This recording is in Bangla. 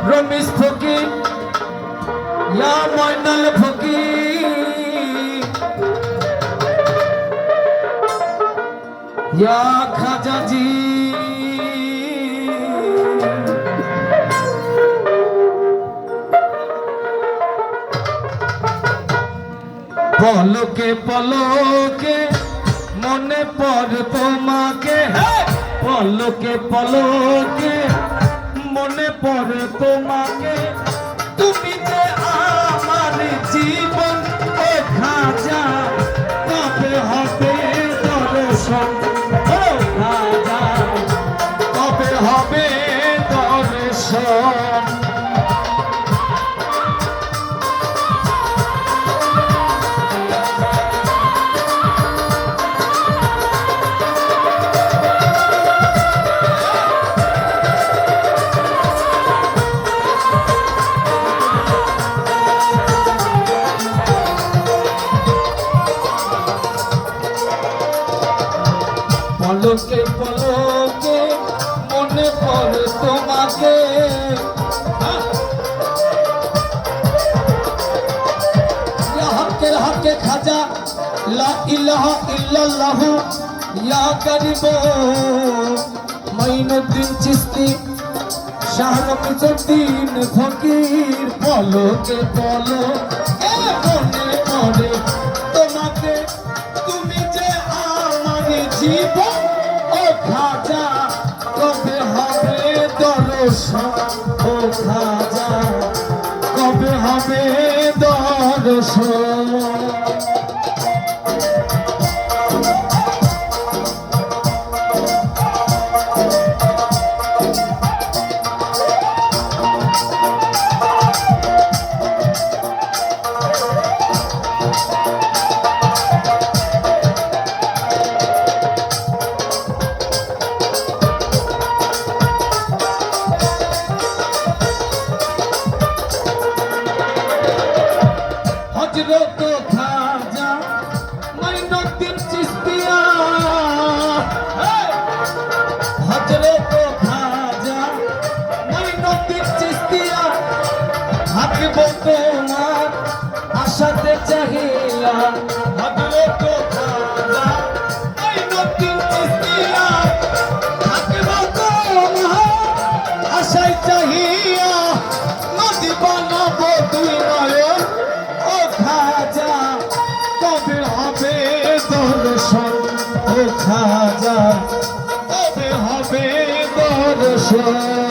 রমিজ ফকির ইয়া ময়নাল ফকির ইয়া খাজাজি পলকে পলকে মনে পড়ে তোমাকে, পলকে পলকে মনে পড়ে তোমাকে, তুমি যে আমার জীবন ও খাজা, কবে হবে দর্শন ও খাজা, কবে হবে দর্শন। পলকে পলকে মনে পড়ে তোমাকে, হকের হকে খাজা লা ইলাহা ইল্লাল্লাহু ইয়া গরিব মাইনুদ্দিন চিশতি শাহ রফিজউদ্দিন ফকির। পলকে পলকে মনে পড়ে তোমাকে, তুমি যে আমার জীবন ও খাজা, কবে হবে দর্শন ও খাজা, কবে হবে দর্শন। হযরত খাজা মাইনুদ্দিন চিশতিয়া, হযরত খাজা মাইনুদ্দিন চিশতিয়া, থাকিব তোমার আশাতে চাহিয়া। হযরত খাজা মাইনুদ্দিন চিশতিয়া, থাকিব তোমার আশায় চাহিয়া, নদী বানাবো দুই নয়ন ও খাজা, কবে হবে দর্শন ও খাজা, কবে হবে দর্শন।